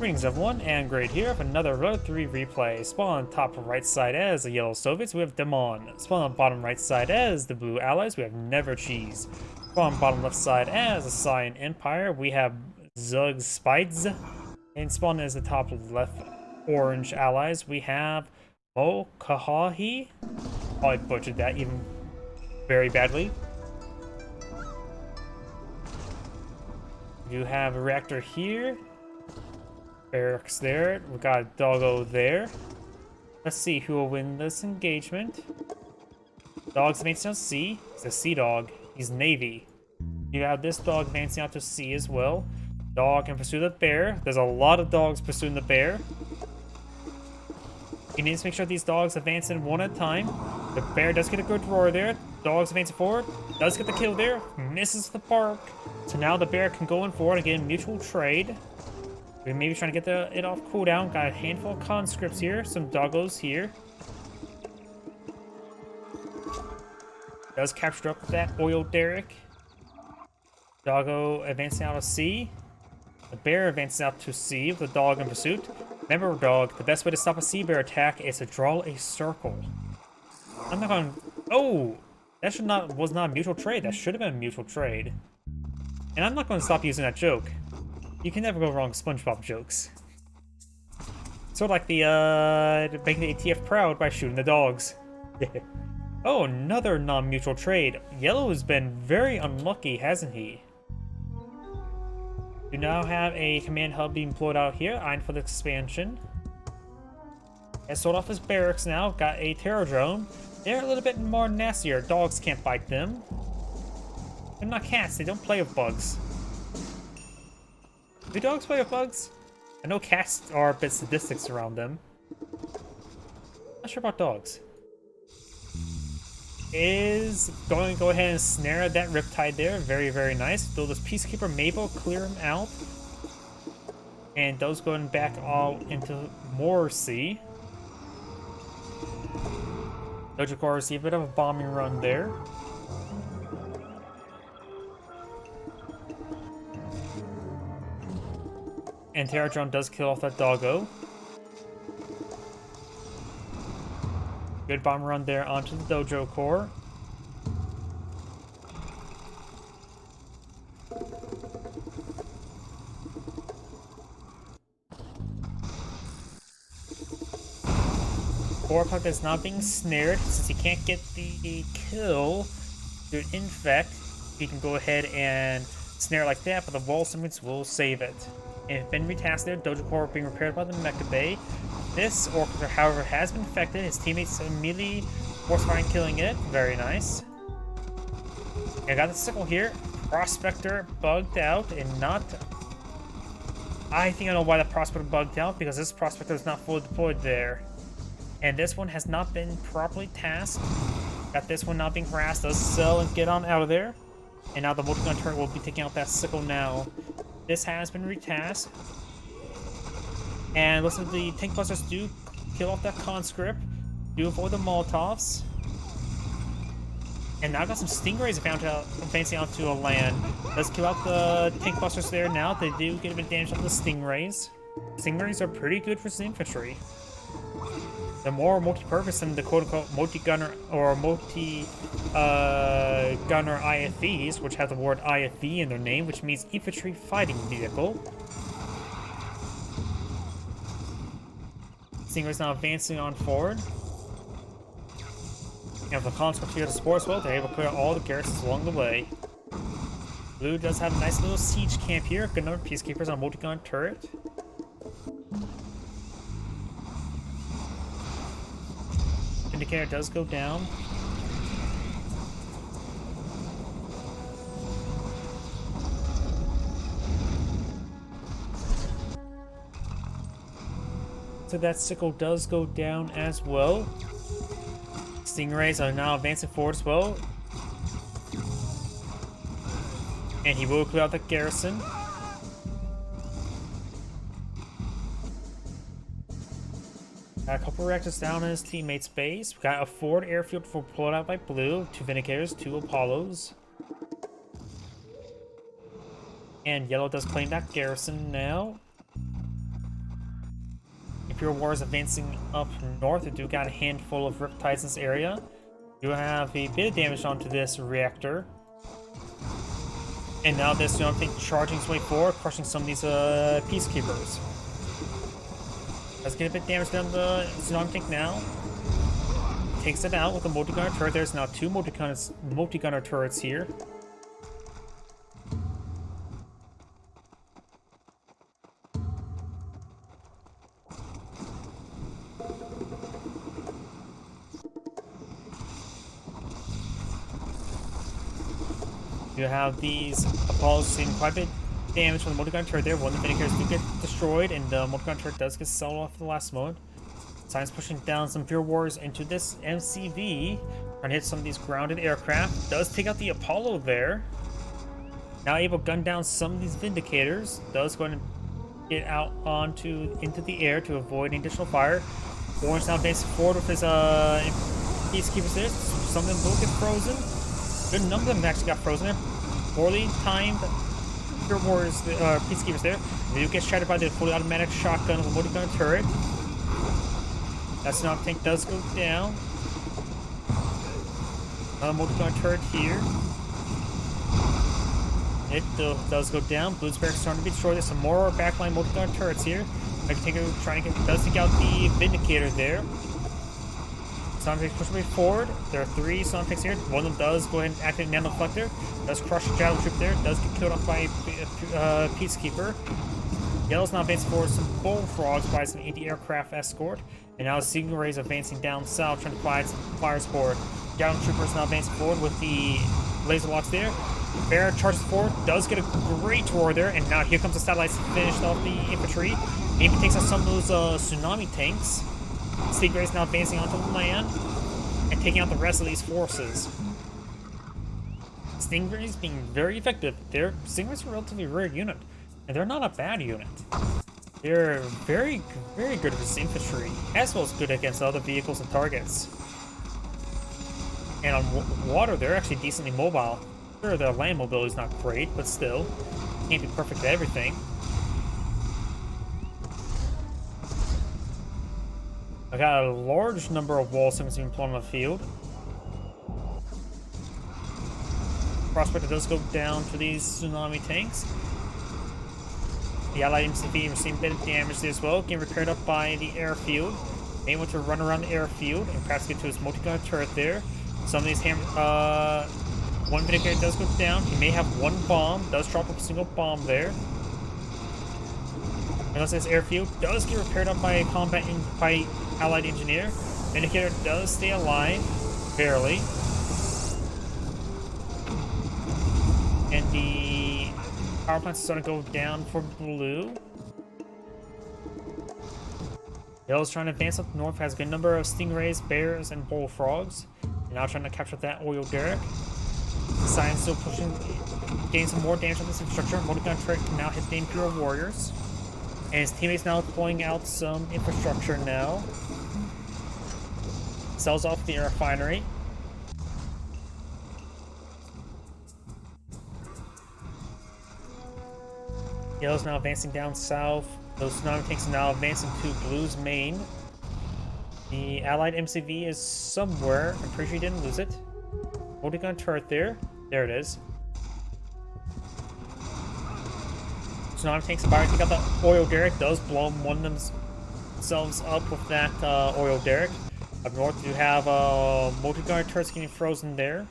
Greetings everyone, and great here with another Road 3 replay. Spawn on top right side as the yellow Soviets, we have Dimon. Spawn on bottom right side as the blue allies, we have Neverchese. Spawn on bottom left side as the Cyan Empire, we have Zugspitze. And spawn as the top left orange allies, we have Kohaji. I butchered that even very badly. You have a reactor here. Barracks there. We got a doggo there. Let's see who will win this engagement. Dog's advancing out to C. He's a sea dog. He's Navy. You have this dog advancing out to C as well. Dog can pursue the bear. There's a lot of dogs pursuing the bear. You need to make sure these dogs advance in one at a time. The bear does get a good roar there. Dog's advancing forward. Does get the kill there. Misses the bark. So now the bear can go in forward and get a mutual trade. We're maybe trying to get it off cooldown. Got a handful of conscripts here. Some doggos here. Does capture up that oil derrick. Doggo advancing out of C. The bear advances out to C with the dog in pursuit. Remember, dog, the best way to stop a sea bear attack is to draw a circle. I'm not going to... Oh! That was not a mutual trade. That should have been a mutual trade. And I'm not going to stop using that joke. You can never go wrong with SpongeBob jokes. Sort of like the, making the ATF proud by shooting the dogs. Oh, another non-mutual trade. Yellow has been very unlucky, hasn't he? You now have a command hub being deployed out here, eyeing for the expansion. Has sold off his barracks now, got a terror drone. They're a little bit more nastier. Dogs can't bite them. They're not cats, they don't play with bugs. Do dogs play with bugs? I know cats are a bit statistics around them. Not sure about dogs. Is going to go ahead and snare that Riptide there. Very, very nice. Though this Peacekeeper Mabel clear him out. And those going back all into more sea. Dojo see a bit of a bombing run there. And Terror Drone does kill off that doggo. Good bomb run there onto the dojo core. Core Puck is not being snared since he can't get the kill to infect. He can go ahead and snare like that, but the wall summons will save it. And it's been retasked there. Dojo Core being repaired by the Mecha Bay. This Orc, however, has been infected. His teammates immediately force firing, killing it. Very nice. I got the sickle here. Prospector bugged out and not... I think I know why the Prospector bugged out, because this Prospector is not fully deployed there. And this one has not been properly tasked. Got this one not being harassed. Does sell and get on out of there. And now the multi-gun turret will be taking out that sickle now. This has been retasked. And listen, the tank busters do kill off that conscript. Do avoid the Molotovs. And now I got some Stingrays advancing onto a land. Let's kill out the tank busters there now. They do get a bit of damage on the Stingrays. Stingrays are pretty good for some infantry. They're more multi-purpose than the quote-unquote multi-gunner or multi-gunner IFVs, which have the word IFV in their name, which means infantry fighting vehicle. Stingray's now advancing on forward. You have the conscript here to support as well. They're able to clear all the garrisons along the way. Blue does have a nice little siege camp here. Good number of peacekeepers on a multi-gun turret. Indicator does go down. So that sickle does go down as well. Stingrays are now advancing forward as well. And he will clear out the garrison. Got a couple reactors down in his teammate's base. We got a forward airfield pulled out by Blue, 2 Vindicators, 2 Apollos. And Yellow does claim that garrison now. Imperial Wars advancing up north. We do got a handful of Riptides in this area. Do have a bit of damage onto this reactor. And now this Tsunami Tank charging its way forward, crushing some of these Peacekeepers. Let's get a bit of damage down the Tsunami Tank now. Takes it out with a multi-gunner turret. There's now 2 multi-gunner turrets here. You have these Apollos seeing quite a bit of damage from the multi-gunner turret there. One of the Vindicators do get destroyed, and the multi-gunner turret does get sold off at the last moment. Science pushing down some Imperial Warriors into this MCV, trying to hit some of these grounded aircraft. Does take out the Apollo there. Now able to gun down some of these Vindicators. Does go ahead and get out into the air to avoid additional fire. Orange now advances forward with his Peacekeepers there. Some of them will get frozen. Good number of them actually got frozen there. Poorly timed Imperial Warriors, Peacekeepers there. They do get shattered by the fully automatic shotgun of the multi-gunner turret. That Tsunami Tank does go down. Another multi-gunner turret here. It does go down. Blue's barracks starting to be destroyed. There's some more backline multi-gunner turrets here. Does take out the Vindicator there. Tsunami Tanks push way forward. There are 3 Tsunami Tanks here. One of them does go ahead and activate Nano Deflector. Does crush the Javelin Troop there. Does get killed off by a Peacekeeper. Yellow's now advancing forward some Bullfrogs by some anti-aircraft escort. And now the Stingrays advancing down south, trying to find some fire support. Javelin Troopers now advancing forward with the laser locks there. Bear charges forward, does get a great tour there, and now here comes the satellites to finish off the infantry. Maybe takes out some of those Tsunami Tanks. Stingrays now advancing onto the land and taking out the rest of these forces. Stingrays being very effective. Stingrays are a relatively rare unit, and they're not a bad unit. They're very, very good against infantry, as well as good against other vehicles and targets. And on water, they're actually decently mobile. Sure, their land mobility is not great, but still, can't be perfect at everything. I got a large number of wall signals being deployed on the field. Prospector does go down to these Tsunami Tanks. The Allied MCV receiving a bit of damage there as well, getting repaired up by the airfield. May want to run around the airfield and perhaps get to his multi-gunner turret there. Some of these one Vindicator does go down. He may have 1 bomb, does drop up a single bomb there. Unless this airfield does get repaired up by by Allied Engineer. Vindicator does stay alive, barely. And the power plant's starting to go down for blue. Yellow's trying to advance up north, has a good number of Stingrays, Bears, and Bullfrogs. And now trying to capture that oil derrick. Science still pushing, getting some more damage on this infrastructure. Multi-gun turret can now hit the Imperial Warriors. And his teammates now pulling out some infrastructure now. Sells off the refinery. Yellow's now advancing down south. Those Tsunami Tanks are now advancing to Blue's main. The Allied MCV is somewhere. I'm pretty sure he didn't lose it. Multi-gun turret there. There it is. Tsunami Tanks fire to take out the oil derrick. Does blow one of themselves up with that oil derrick. Up north, you have multi-gun turrets getting frozen there.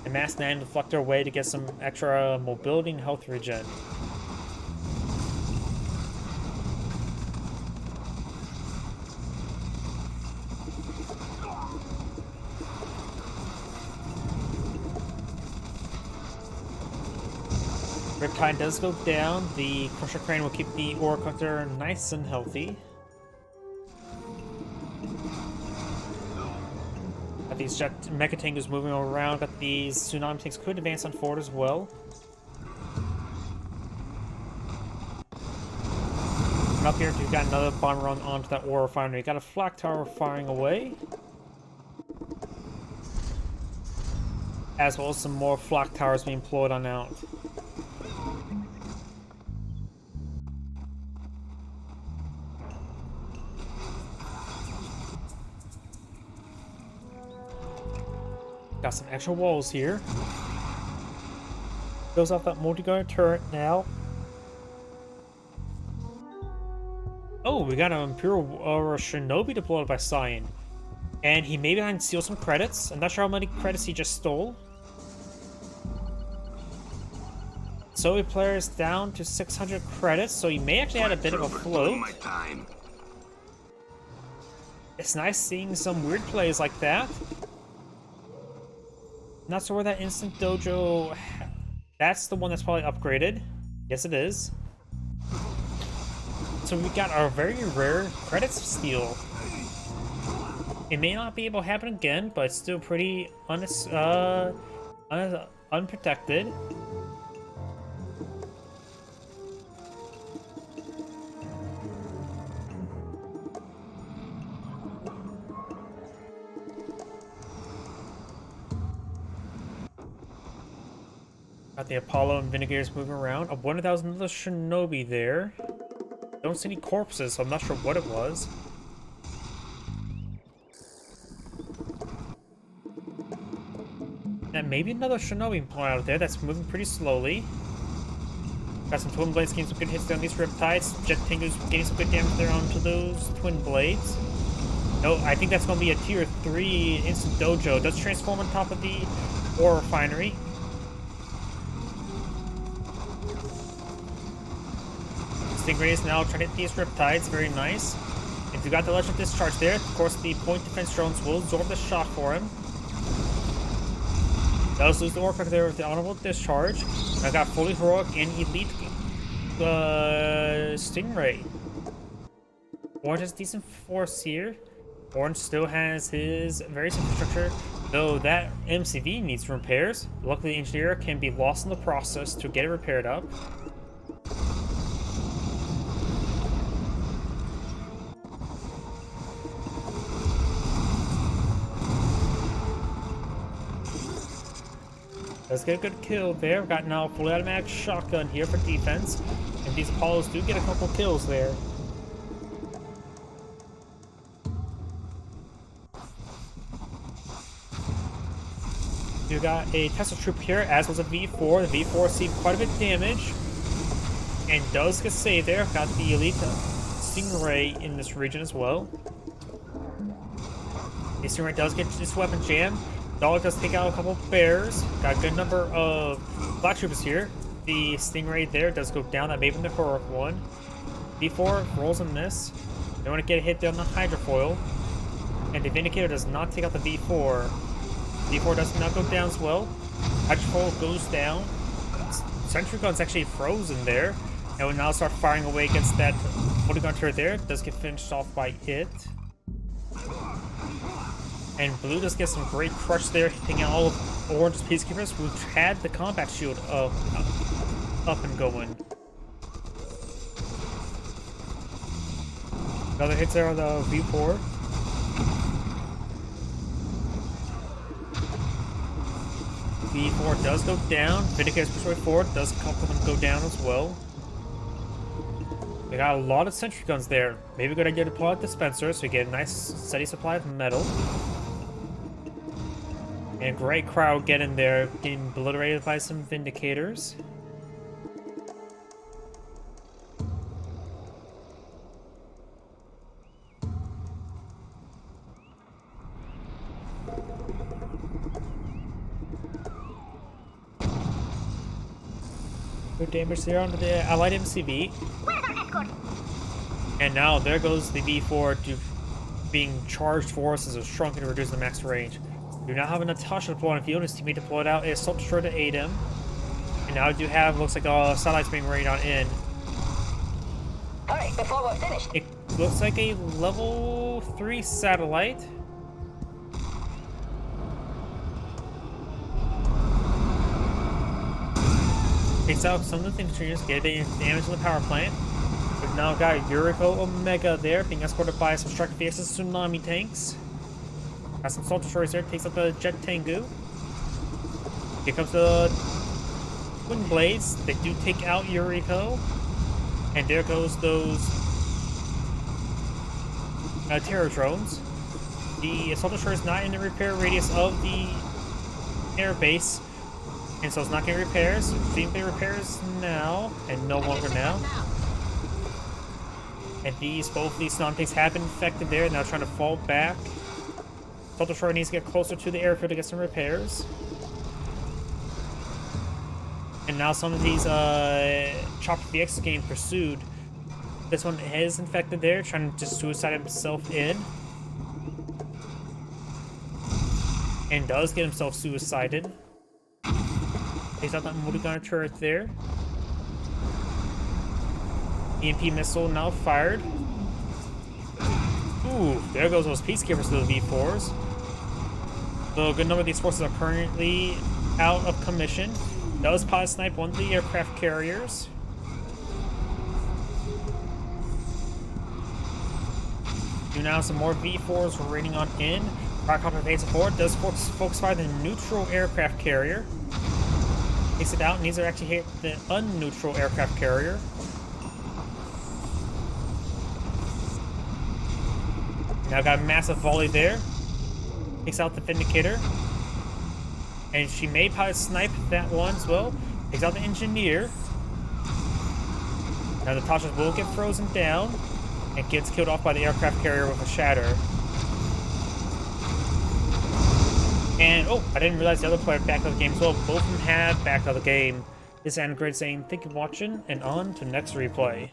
And mass Nano Deflector away to get some extra mobility and health regen. Riptide does go down. The Crusher Crane will keep the Ore Collector nice and healthy. Got these jet mecha tankers moving around. Got these Tsunami Tanks could advance on forward as well. And up here, we've got another bomber run onto that ore refinery. Got a flak tower firing away. As well as some more flak towers being deployed on out. Got some extra walls here. Goes off that multi-gunner turret now. Oh, we got an Imperial Shinobi deployed by Cyan. And he may behind steal some credits. I'm not sure how many credits he just stole. So he players down to 600 credits, so he may actually have a bit of a float. It's nice seeing some weird plays like that. Not sure where that instant dojo... That's the one that's probably upgraded. Yes, it is. So we got our very rare credits steal. It may not be able to happen again, but it's still pretty unprotected. Got the Apollo and Vindigators moving around. I wonder if that was another Shinobi there. Don't see any corpses, so I'm not sure what it was. And maybe another Shinobi out there that's moving pretty slowly. Got some Twin Blades getting some good hits down these Riptides. Jet Tengu's getting some good damage there onto those Twin Blades. No, I think that's going to be a tier 3 instant dojo. It does transform on top of the ore refinery. Stingray is now trying to hit these Riptides. Very nice. If you got the Legend Discharge there, of course the point defense drones will absorb the shot for him. Does lose the Orc there with the Honorable Discharge. I got fully heroic and elite Stingray. Orange has decent force here. Orange still has his various infrastructure, though that MCV needs repairs. Luckily, the engineer can be lost in the process to get it repaired up. Let's get a good kill there. We've got now a fully automatic shotgun here for defense. And these Apollos do get a couple kills there. You got a Tesla troop here, as was a V4. The V4 received quite a bit of damage. And does get saved there. Got the elite Stingray in this region as well. The Stingray does get this weapon jammed. Dog does take out a couple bears. Got a good number of Black Troopers here. The Stingray there does go down. That may have been the heroic one. V4 rolls and miss. They want to get a hit down the Hydrofoil. And the Vindicator does not take out the V4. V4 does not go down as well. Hydrofoil goes down. Sentry Gun's actually frozen there. And will now start firing away against that multi-gun turret there. Does get finished off by it. And Blue does get some great crush there, taking out all of Orange's Peacekeepers, who had the combat shield up and going. Another hits there on the V4. V4 does go down. Vindicator's Persuade forward does a couple of them go down as well. They got a lot of sentry guns there. Maybe a good idea to pull out dispensers so you get a nice steady supply of metal. And a great crowd getting there, getting obliterated by some Vindicators. Good damage there onto the Allied MCV. And now there goes the V4 to being charged forces are shrunken to reduce the max range. Do not have a Natasha deployed on the field. His teammate deployed out a Assault Destroyer to aid him. And now I do have, looks like satellites being rained on in. Hurry, before we're finished. It looks like a level 3 satellite. Takes out some of the things to get damage to the power plant. We've now got Yuriko Omega there, being escorted by some Striker VX's Tsunami tanks. Got some Assault Destroyers there, takes out the Jet Tengu. Here comes the Twin Blades. They do take out Yuriko. And there goes those Terror drones. The Assault Destroyer is not in the repair radius of the air base, and so it's not getting repairs. Seeing the repairs now, and no longer now. And both these non-things have been infected there, now trying to fall back. Assault Destroyer needs to get closer to the airfield to get some repairs. And now some of these Chopper VX are getting pursued. This one is infected there, trying to just suicide himself in. And does get himself suicided. Takes out that multi-gunner turret there. EMP missile now fired. Ooh, there goes those peacekeepers to the V4s. So a good number of these forces are currently out of commission. Does pilot snipe one of the aircraft carriers. Do now some more V4s raining on in. Firecopter evades forward. Does focus fire the neutral aircraft carrier. Takes it out. Needs to actually hit the unneutral aircraft carrier. Now got a massive volley there. Takes out the Vindicator. And she may pilot snipe that one as well. Takes out the engineer. Now the Tasha's will get frozen down and gets killed off by the aircraft carrier with a shatter. And oh, I didn't realize the other player backed out of the game as well. Both of them have backed out of the game. This is Android saying thank you for watching, and on to next replay.